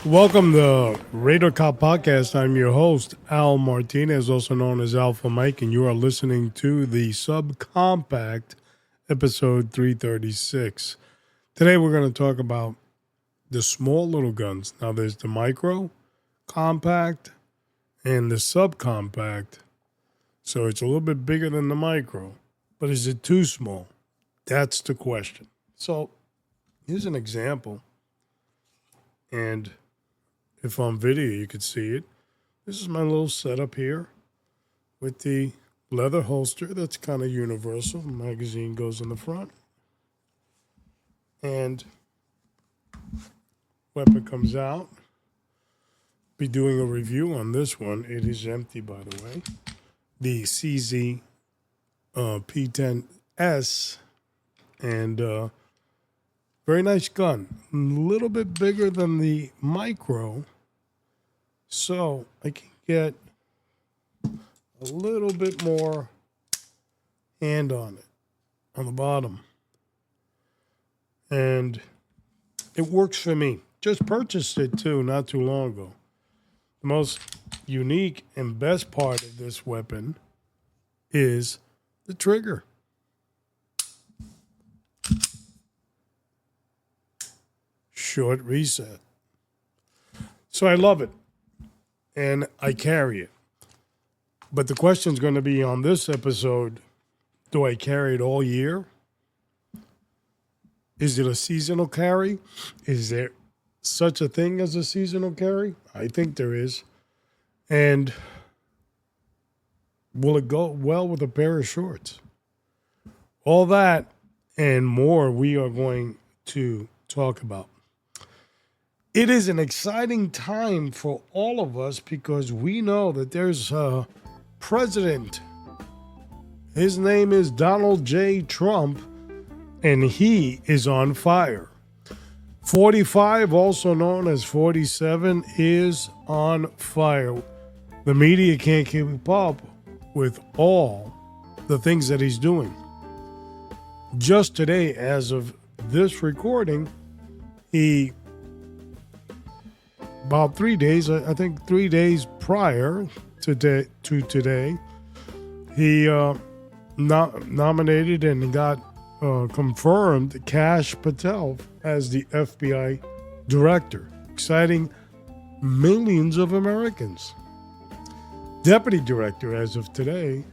Welcome to Radar Cop Podcast. I'm your host, Al Martinez, also known as Alpha Mike, and you are listening to the Subcompact, episode 336. Today we're going to talk about the small little guns. Now there's the micro, compact, and the subcompact. So it's a little bit bigger than the micro, but is it too small? That's the question. So here's an example. And if on video you could see it, this is my little setup here with the leather holster that's kind of universal. The magazine goes in the front. And weapon comes out. Be doing a review on this one. It is empty, by the way. The CZ P10S. And very nice gun. A little bit bigger than the micro. So I can get a little bit more hand on it, on the bottom. And it works for me. Just purchased it too, not too long ago. The most unique and best part of this weapon is the trigger. Short reset. So I love it. And I carry it. But the question is going to be on this episode, do I carry it all year? Is it a seasonal carry? Is there such a thing as a seasonal carry? I think there is. And will it go well with a pair of shorts? All that and more we are going to talk about. It is an exciting time for all of us because we know that there's a president. His name is Donald J. Trump, and he is on fire. 45, also known as 47, is on fire. The media can't keep up with all the things that he's doing. Just today, as of this recording, about 3 days, I think 3 days prior to today, he nominated and got confirmed Kash Patel as the FBI director, exciting millions of Americans. Deputy director, as of today,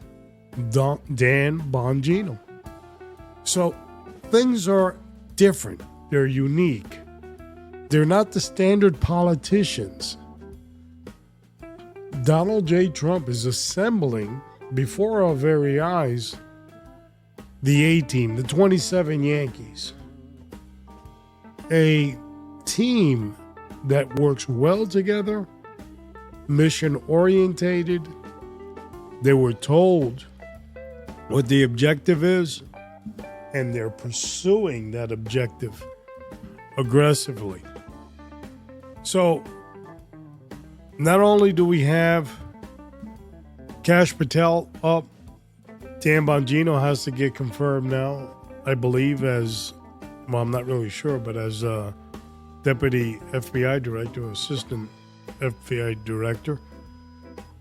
Dan Bongino. So things are different. They're unique. They're not the standard politicians. Donald J. Trump is assembling before our very eyes the A-team, the 27 Yankees. A team that works well together, mission-orientated. They were told what the objective is, and they're pursuing that objective aggressively. So, not only do we have Kash Patel up, Dan Bongino has to get confirmed now, I believe, as, well, I'm not really sure, but as Deputy FBI Director, Assistant FBI Director.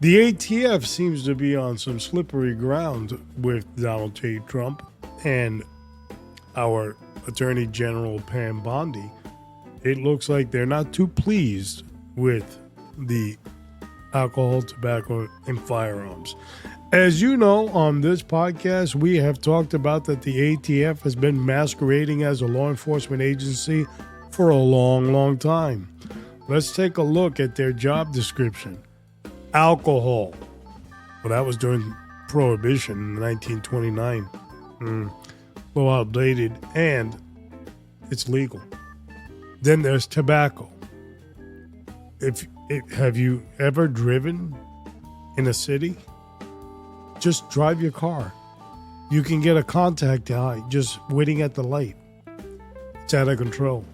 The ATF seems to be on some slippery ground with Donald J. Trump and our Attorney General Pam Bondi. It looks like they're not too pleased with the alcohol, tobacco, and firearms. As you know, on this podcast, we have talked about that the ATF has been masquerading as a law enforcement agency for a long, long time. Let's take a look at their job description. Alcohol. Well, that was during Prohibition in 1929. A little outdated, and it's legal. Then there's tobacco. Have you ever driven in a city? Just drive your car. You can get a contact high just waiting at the light. It's out of control.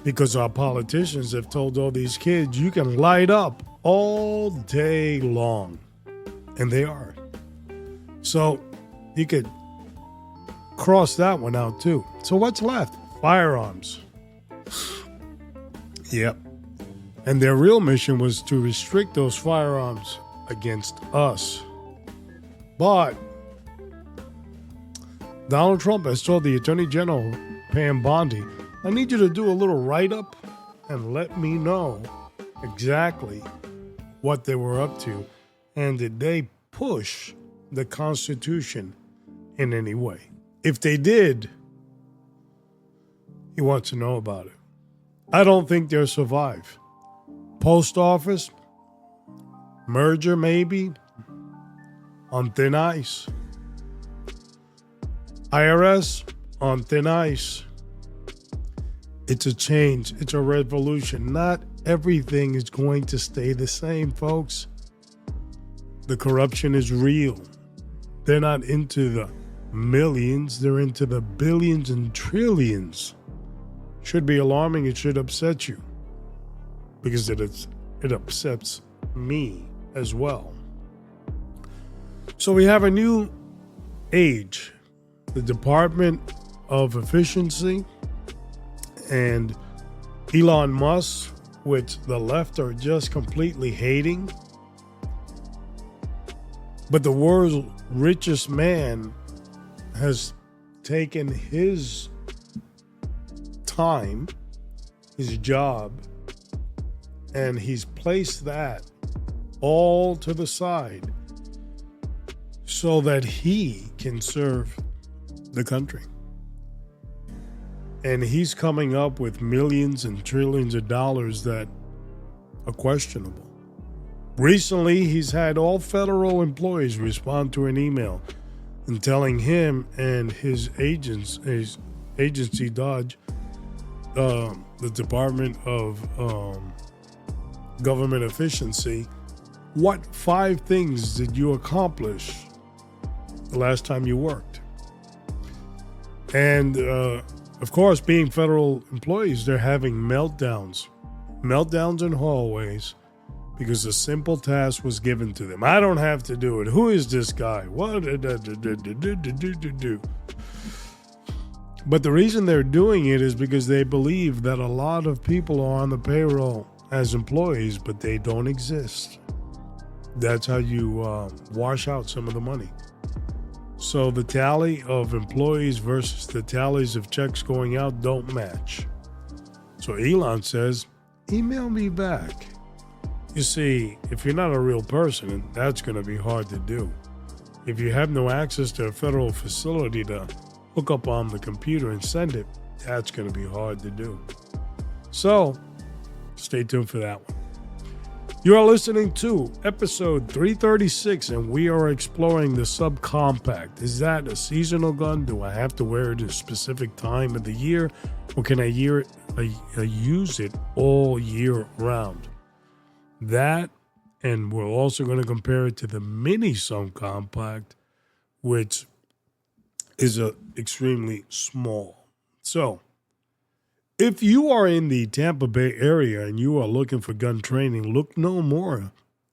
Because our politicians have told all these kids, you can light up all day long. And they are. So you could cross that one out too. So what's left? Firearms. Yep. And their real mission was to restrict those firearms against us. But Donald Trump has told the Attorney General, Pam Bondi, I need you to do a little write-up and let me know exactly what they were up to. And did they push the Constitution in any way? If they did, he wants to know about it. I don't think they'll survive. Post office, merger maybe, on thin ice. IRS, on thin ice. It's a change. It's a revolution. Not everything is going to stay the same, folks. The corruption is real. They're not into the millions. They're into the billions and trillions. Should be alarming. It should upset you. Because it upsets me as well. So we have a new age. The Department of Efficiency and Elon Musk, which the left are just completely hating. But the world's richest man has taken his time, his job, and he's placed that all to the side so that he can serve the country. And he's coming up with millions and trillions of dollars that are questionable. Recently, he's had all federal employees respond to an email and telling him and his agency Dodge, the Department of Government Efficiency, what 5 things did you accomplish the last time you worked? And of course, being federal employees, they're having meltdowns in hallways because a simple task was given to them. I don't have to do it. Who is this guy? What? But the reason they're doing it is because they believe that a lot of people are on the payroll as employees, but they don't exist. That's how you wash out some of the money. So the tally of employees versus the tallies of checks going out don't match. So Elon says, email me back. You see, if you're not a real person, that's going to be hard to do. If you have no access to a federal facility to hook up on the computer and send it, that's going to be hard to do. So stay tuned for that one. You are listening to episode 336, and we are exploring the subcompact. Is that a seasonal gun? Do I have to wear it at a specific time of the year? Or can I use it all year round? That, and we're also going to compare it to the mini subcompact, which is extremely small. So, if you are in the Tampa Bay area and you are looking for gun training, look no more.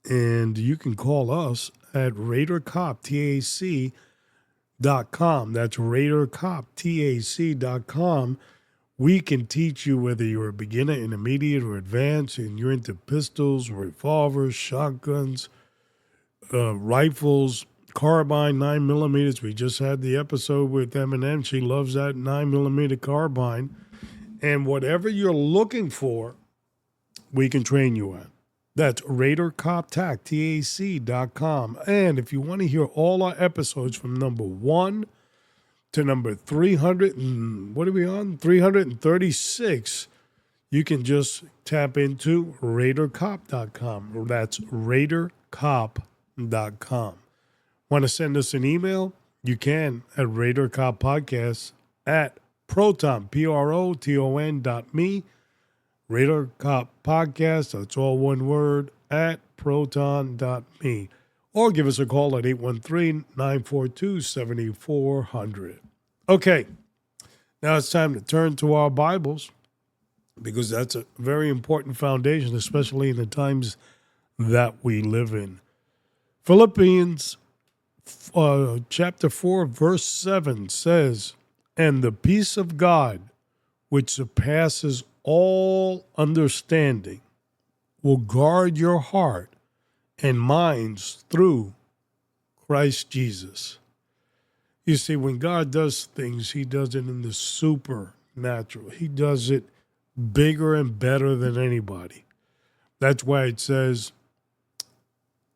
And you can call us at RaiderCopTAC.com. That's RaiderCopTAC.com. We can teach you whether you're a beginner, intermediate, or advanced, and you're into pistols, revolvers, shotguns, rifles, carbine, 9mm. We just had the episode with Eminem. She loves that 9mm carbine. And whatever you're looking for, we can train you at. That's RaiderCopTAC.com. And if you want to hear all our episodes from number 1 to number 300, and what are we on? 336, you can just tap into RaiderCop.com. That's RaiderCop.com. Want to send us an email? You can at RaiderCopPodcast at Proton, PROTON.me. Radar Cop Podcast, that's all one word, at proton.me. Or give us a call at 813-942-7400. Okay, now it's time to turn to our Bibles because that's a very important foundation, especially in the times that we live in. Philippians chapter 4, verse 7 says, "And the peace of God, which surpasses all understanding, will guard your heart and minds through Christ Jesus." You see, when God does things, he does it in the supernatural. He does it bigger and better than anybody. That's why it says,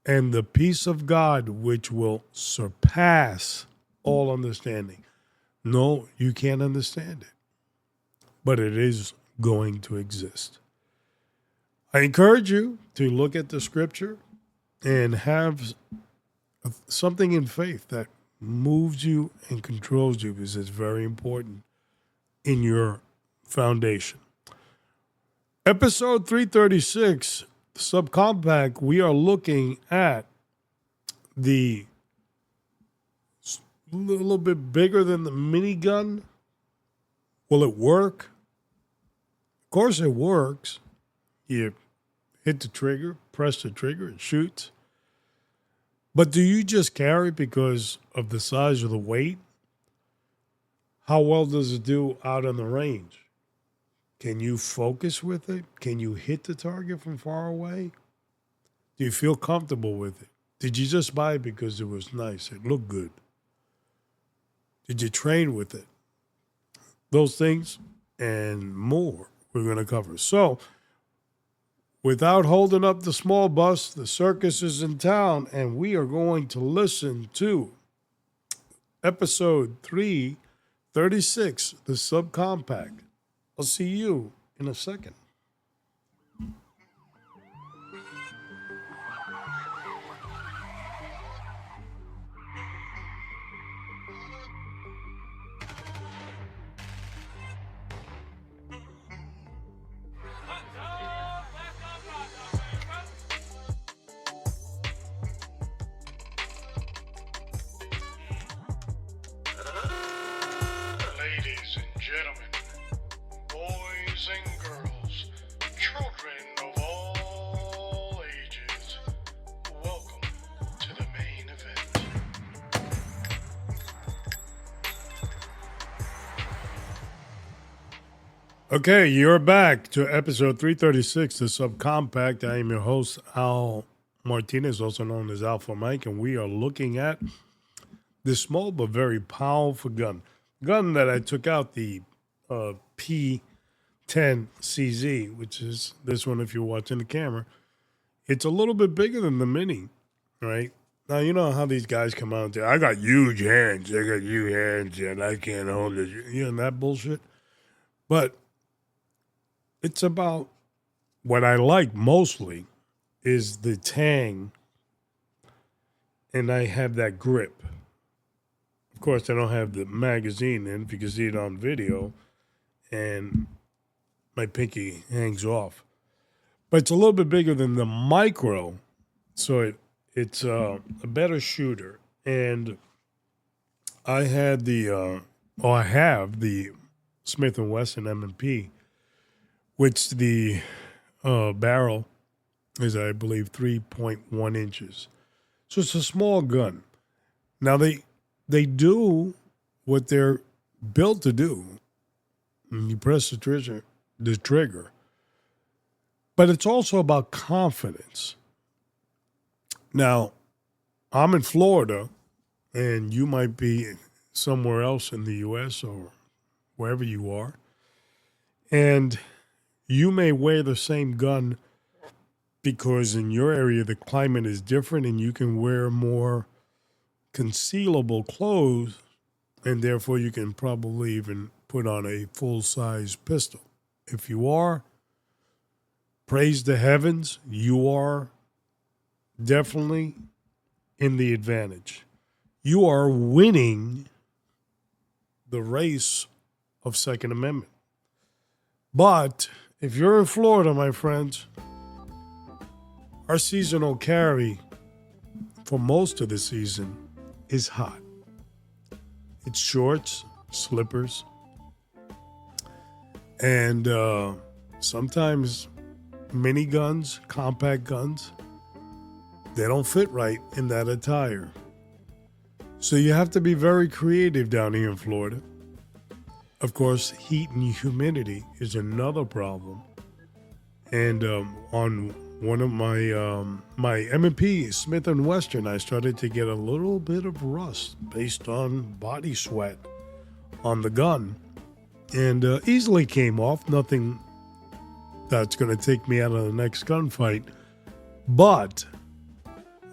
"And the peace of God, which will surpass all understanding." No, you can't understand it, but it is going to exist. I encourage you to look at the scripture and have something in faith that moves you and controls you, because it's very important in your foundation. Episode 336, subcompact, we are looking at the little bit bigger than the minigun. Will it work? Of course it works. You hit the trigger, press the trigger, it shoots. But do you just carry it because of the size of the weight? How well does it do out on the range? Can you focus with it? Can you hit the target from far away? Do you feel comfortable with it? Did you just buy it because it was nice? It looked good. Did you train with it? Those things and more we're going to cover. So, without holding up the small bus, the circus is in town, and we are going to listen to episode 336, the subcompact. I'll see you in a second. Ladies and gentlemen, boys and girls, children of all ages, welcome to the main event. Okay, you're back to episode 336, the subcompact. I am your host, Al Martinez, also known as Alpha Mike, and we are looking at this small but very powerful gun. Gun that I took out, the P10CZ, which is this one if you're watching the camera. It's a little bit bigger than the Mini, right? Now, you know how these guys come out and say, I got huge hands, and I can't hold it. You know, that bullshit. But it's about what I like mostly is the tang, and I have that grip. Of course, I don't have the magazine in if you can see it on video, and my pinky hangs off. But it's a little bit bigger than the micro, so it's a better shooter. And I had I have the Smith & Wesson M&P, which the barrel is, I believe, 3.1 inches. So it's a small gun. Now, they do what they're built to do. You press the trigger. But it's also about confidence. Now, I'm in Florida, and you might be somewhere else in the U.S. or wherever you are, and you may wear the same gun because in your area the climate is different and you can wear more concealable clothes, and therefore you can probably even put on a full-size pistol. If you are, praise the heavens, you are definitely in the advantage. You are winning the race of Second Amendment. But If you're in Florida, my friends, our seasonal carry for most of the season is hot. It's shorts, slippers, and sometimes mini guns, compact guns. They don't fit right in that attire. So you have to be very creative down here in Florida. Of course, heat and humidity is another problem. And on one of my M&P Smith & Wesson, I started to get a little bit of rust based on body sweat on the gun. And easily came off. Nothing that's going to take me out of the next gunfight. But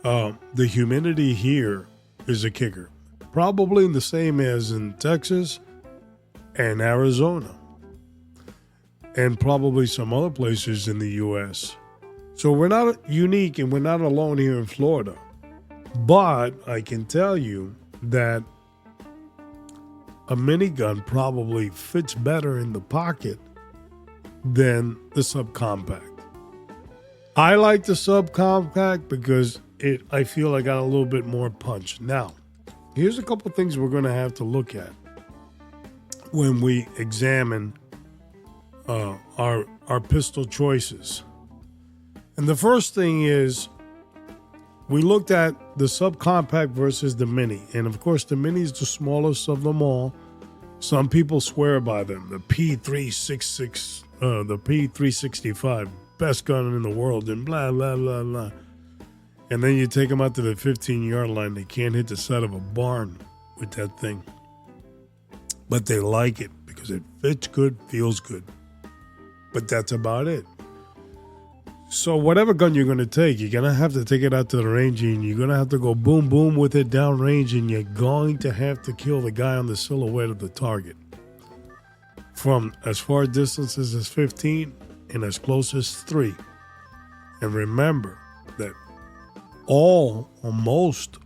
the humidity here is a kicker. Probably the same as in Texas and Arizona, and probably some other places in the U.S. So we're not unique and we're not alone here in Florida. But I can tell you that a minigun probably fits better in the pocket than the subcompact. I like the subcompact because I feel I got a little bit more punch. Now, here's a couple things we're going to have to look at when we examine our pistol choices. And the first thing is we looked at the subcompact versus the mini. And of course, the mini is the smallest of them all. Some people swear by them. The P366, the P365, best gun in the world, and blah, blah, blah, blah. And then you take them out to the 15-yard line. They can't hit the side of a barn with that thing. But they like it because it fits good, feels good. But that's about it. So whatever gun you're going to take, you're going to have to take it out to the range and you're going to have to go boom, boom with it down range, and you're going to have to kill the guy on the silhouette of the target. From as far distances as 15 and as close as 3. And remember that all or most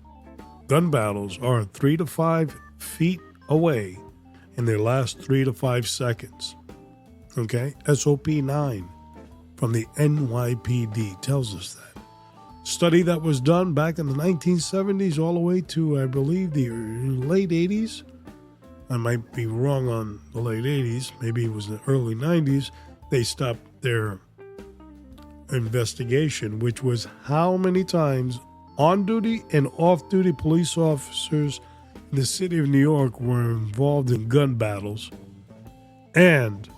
gun battles are 3 to 5 feet away in their last 3 to 5 seconds. Okay? SOP 9 from the NYPD tells us that. Study that was done back in the 1970s all the way to, I believe, the late 80s. I might be wrong on the late 80s. Maybe it was the early 90s. They stopped their investigation, which was how many times on-duty and off-duty police officers in the city of New York were involved in gun battles, and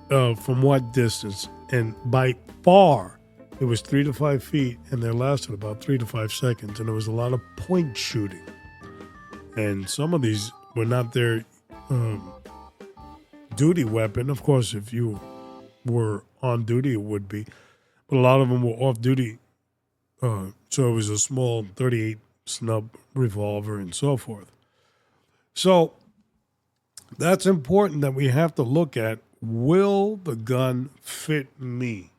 from what distance. And by far, it was 3 to 5 feet, and they lasted about 3 to 5 seconds, and there was a lot of point shooting. And some of these were not their duty weapon. Of course, if you were on duty, it would be. But a lot of them were off duty. So it was a small 38 snub revolver and so forth. So that's important that we have to look at, will the gun fit me?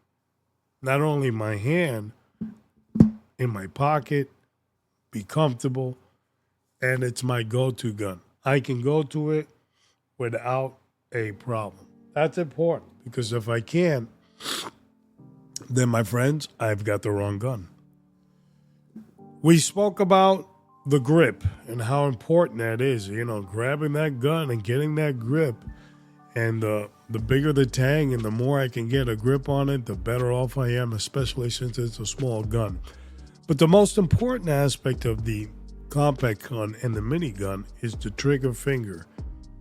Not only my hand, in my pocket, be comfortable, and it's my go-to gun. I can go to it without a problem. That's important, because if I can't, then, my friends, I've got the wrong gun. We spoke about the grip and how important that is, grabbing that gun and getting that grip. And the bigger the tang and the more I can get a grip on it, the better off I am, especially since it's a small gun. But the most important aspect of the compact gun and the minigun is the trigger finger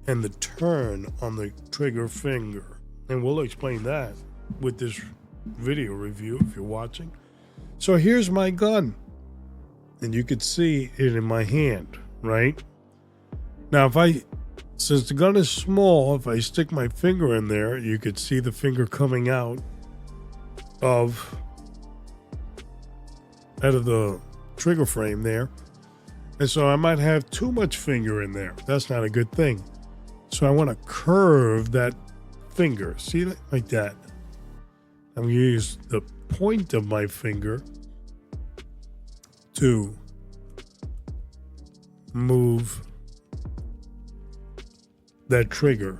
and the turn on the trigger finger. And we'll explain that with this video review if you're watching. So here's my gun. And you could see it in my hand, right? Now, since the gun is small, if I stick my finger in there, you could see the finger coming out of the trigger frame there. And so I might have too much finger in there. That's not a good thing. So I want to curve that finger. See that? Like that. I'm going to use the point of my finger to move that trigger.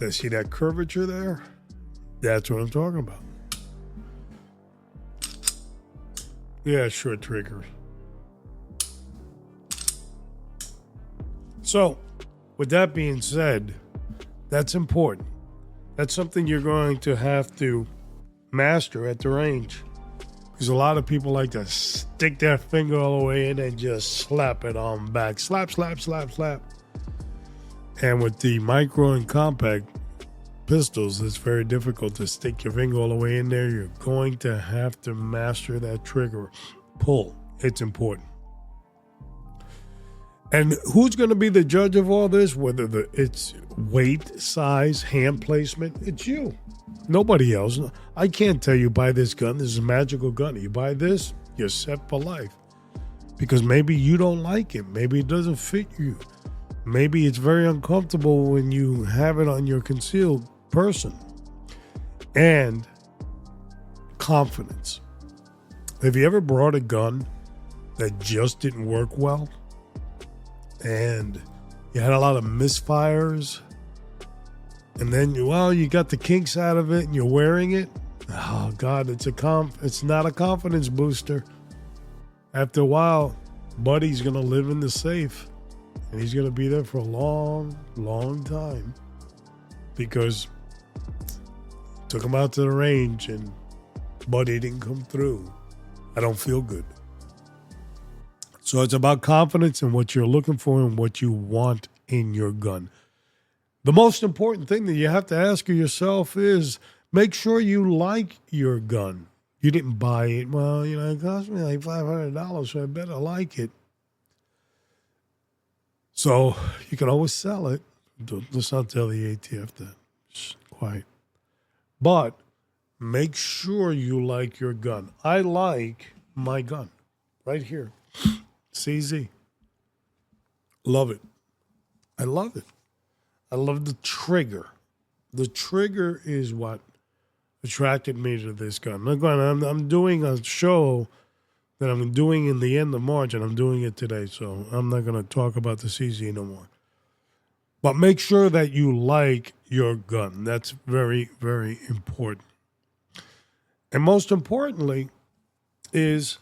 See that curvature there? That's what I'm talking about. Yeah, short trigger. So, with that being said, that's important. That's something you're going to have to master at the range. Because a lot of people like to stick their finger all the way in and just slap it on back. Slap, slap, slap, slap. And with the micro and compact pistols, it's very difficult to stick your finger all the way in there. You're going to have to master that trigger pull. It's important. And who's going to be the judge of all this? Whether it's weight, size, hand placement, it's you. Nobody else. I can't tell you buy this gun. This is a magical gun. You buy this, you're set for life. Because maybe you don't like it. Maybe it doesn't fit you. Maybe it's very uncomfortable when you have it on your concealed person. And confidence. Have you ever brought a gun that just didn't work well? And you had a lot of misfires? And then, you got the kinks out of it and you're wearing it? Oh, God, it's not a confidence booster. After a while, buddy's going to live in the safe. And he's going to be there for a long, long time. Because took him out to the range and buddy didn't come through. I don't feel good. So it's about confidence and what you're looking for and what you want in your gun. The most important thing that you have to ask yourself is make sure you like your gun. You didn't buy it. Well, it cost me like $500, so I better like it. So you can always sell it. Let's not tell the ATF that. Shh, quiet. But make sure you like your gun. I like my gun right here. CZ. Love it. I love it. I love the trigger. The trigger is what attracted me to this gun. I'm doing a show that I'm doing in the end of March, and I'm doing it today, so I'm not going to talk about the CZ no more. But make sure that you like your gun. That's very, very important. And most importantly is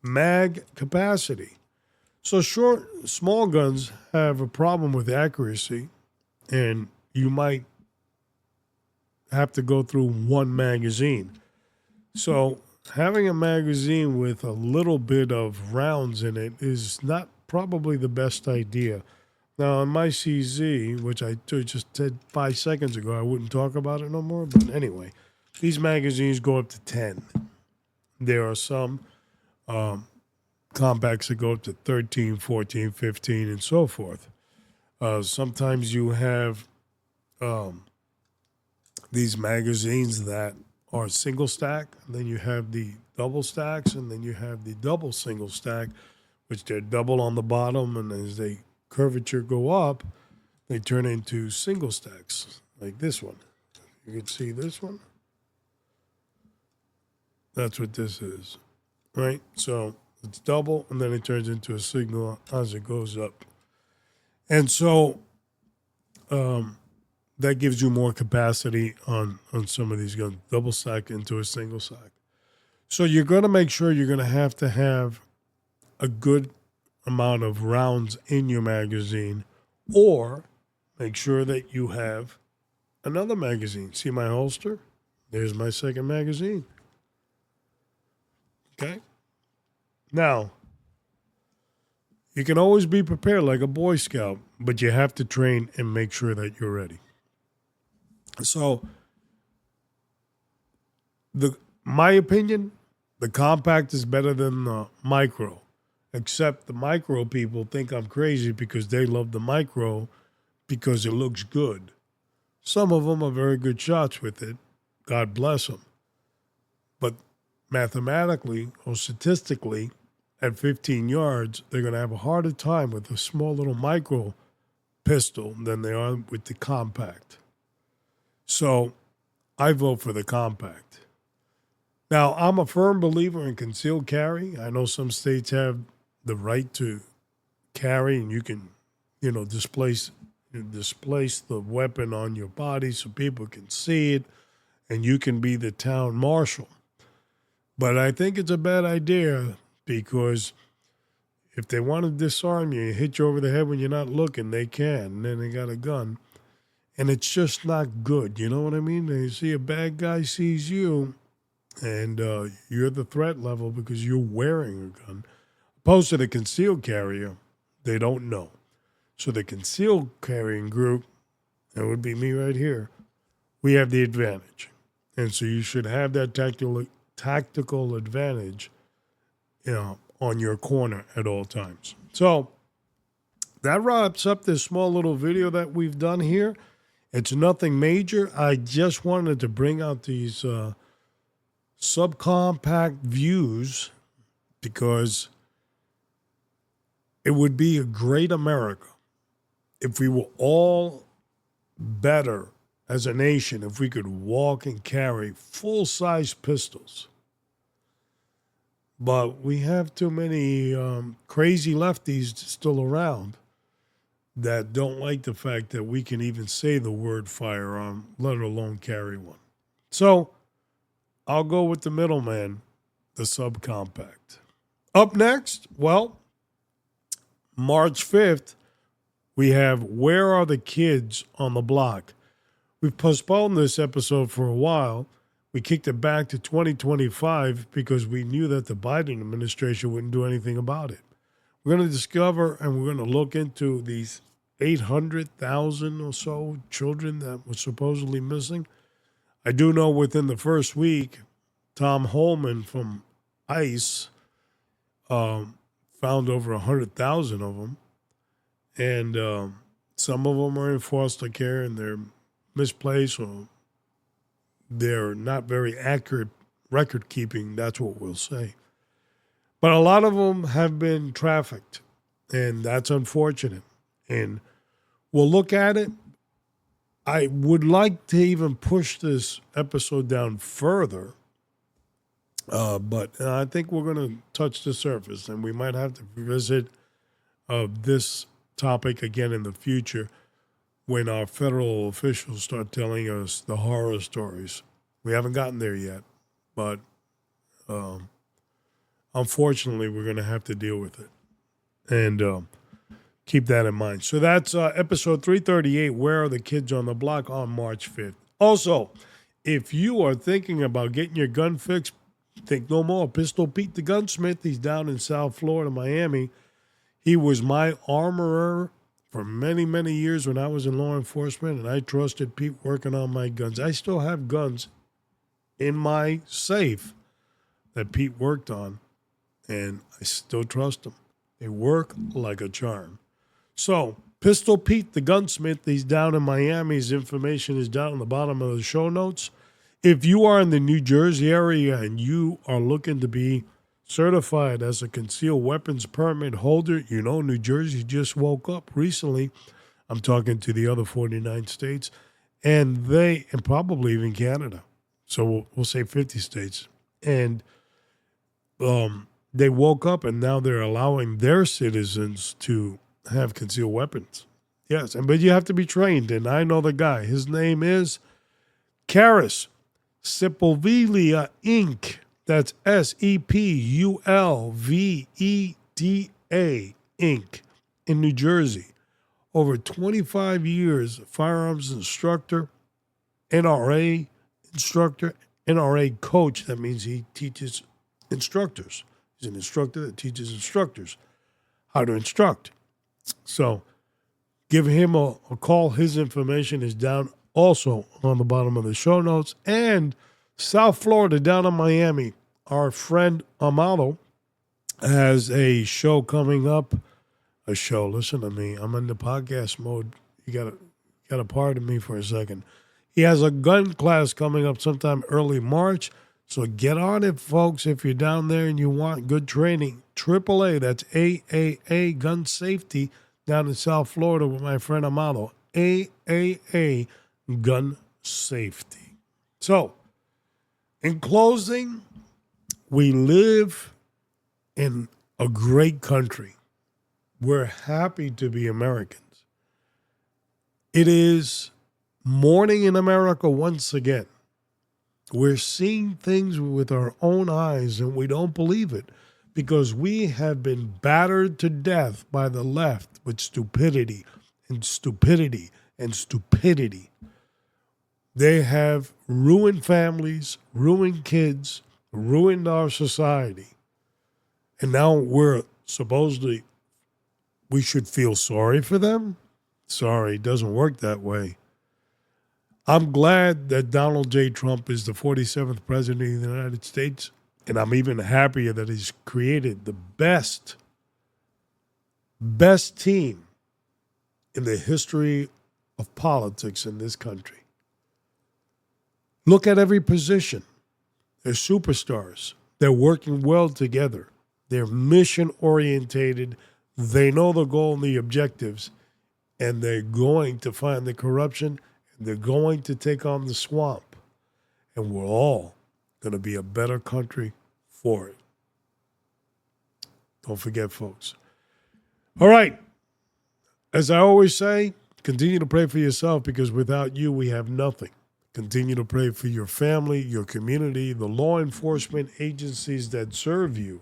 mag capacity. So small guns have a problem with accuracy, and you might have to go through one magazine. So having a magazine with a little bit of rounds in it is not probably the best idea. Now, on my CZ, which I just said 5 seconds ago, I wouldn't talk about it no more. But anyway, these magazines go up to 10. There are some compacts that go up to 13, 14, 15, and so forth. Sometimes you have these magazines that are single stack, and then you have the double stacks, and then you have the double single stack, which they're double on the bottom, and as they curvature go up, they turn into single stacks, like this one. You can see this one. That's what this is, right? So it's double, and then it turns into a single as it goes up. And so that gives you more capacity on some of these guns, double stack into a single stack. So you're going to make sure you're going to have a good amount of rounds in your magazine, or make sure that you have another magazine. See my holster? There's my second magazine. Okay? Now, you can always be prepared like a Boy Scout, but you have to train and make sure that you're ready. So, my opinion, the compact is better than the micro. Except the micro people think I'm crazy because they love the micro because it looks good. Some of them are very good shots with it. God bless them. But mathematically or statistically, at 15 yards, they're going to have a harder time with a small little micro pistol than they are with the compact. So I vote for the compact. Now, I'm a firm believer in concealed carry. I know some states have the right to carry, and you can, displace You displace the weapon on your body so people can see it, and you can be the town marshal. But I think it's a bad idea because if they want to disarm you, hit you over the head when you're not looking, they can. And then they got a gun. And it's just not good. You know what I mean? They see a bad guy sees you, and you're the threat level because you're wearing a gun. Opposed to the concealed carrier, they don't know. So the concealed carrying group, that would be me right here, we have the advantage. And so you should have that tactical advantage, on your corner at all times. So that wraps up this small little video that we've done here. It's nothing major. I just wanted to bring out these subcompact views because it would be a great America if we were all better as a nation, if we could walk and carry full-size pistols. But we have too many crazy lefties still around that don't like the fact that we can even say the word firearm, let alone carry one. So I'll go with the middleman, the subcompact. Up next, well, March 5th, we have Where Are the Kids on the Block? We've postponed this episode for a while. We kicked it back to 2025 because we knew that the Biden administration wouldn't do anything about it. We're going to discover and we're going to look into these 800,000 or so children that were supposedly missing. I do know within the first week, Tom Holman from ICE found over 100,000 of them. And some of them are in foster care and they're misplaced or they're not very accurate record keeping. That's what we'll say. But a lot of them have been trafficked, and that's unfortunate. And we'll look at it. I would like to even push this episode down further, but I think we're going to touch the surface, and we might have to revisit this topic again in the future when our federal officials start telling us the horror stories. We haven't gotten there yet, but unfortunately, we're going to have to deal with it. And keep that in mind. So that's episode 338, Where Are the Kids on the Block, on March 5th. Also, if you are thinking about getting your gun fixed, think no more. Pistol Pete the Gunsmith, he's down in South Florida, Miami. He was my armorer for many, many years when I was in law enforcement, and I trusted Pete working on my guns. I still have guns in my safe that Pete worked on, and I still trust them. They work like a charm. So, Pistol Pete the Gunsmith, he's down in Miami. His information is down on the bottom of the show notes. If you are in the New Jersey area and you are looking to be certified as a concealed weapons permit holder, New Jersey just woke up recently. I'm talking to the other 49 states, and probably even Canada. So we'll say 50 states. And they woke up, and now they're allowing their citizens to have concealed weapons. Yes, but you have to be trained, and I know the guy. His name is Karis Sepulveda Inc. That's Sepulveda Inc. in New Jersey. Over 25 years, firearms instructor, NRA instructor, NRA coach. That means he teaches instructors. He's an instructor that teaches instructors how to instruct. So give him a call. His information is down also on the bottom of the show notes. And South Florida, down in Miami, our friend Amado has a show coming up. A show. Listen to me. I'm in the podcast mode. You gotta pardon me for a second. He has a gun class coming up sometime early March. So get on it, folks. If you're down there and you want good training, AAA, that's AAA Gun Safety down in South Florida with my friend Amado. AAA Gun Safety. So, in closing, we live in a great country. We're happy to be Americans. It is morning in America once again. We're seeing things with our own eyes and we don't believe it because we have been battered to death by the left with stupidity and stupidity and stupidity. They have ruined families, ruined kids, ruined our society. And now we should feel sorry for them? Sorry, it doesn't work that way. I'm glad that Donald J. Trump is the 47th president of the United States, and I'm even happier that he's created the best team in the history of politics in this country. Look at every position. They're superstars. They're working well together. They're mission-orientated. They know the goal and the objectives, and they're going to find the corruption. They're going to take on the swamp, and we're all going to be a better country for it. Don't forget, folks. All right. As I always say, continue to pray for yourself because without you, we have nothing. Continue to pray for your family, your community, the law enforcement agencies that serve you,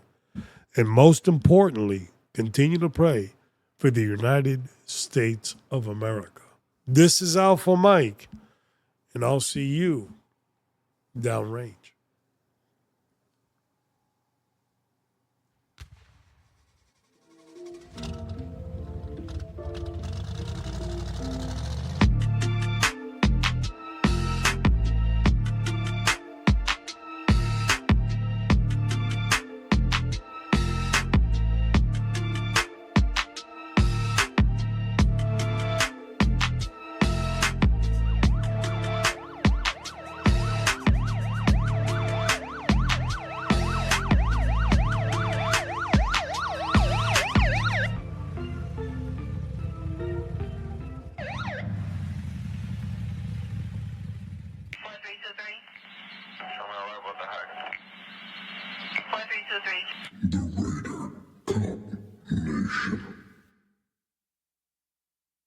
and most importantly, continue to pray for the United States of America. This is Alpha Mike, and I'll see you downrange. Do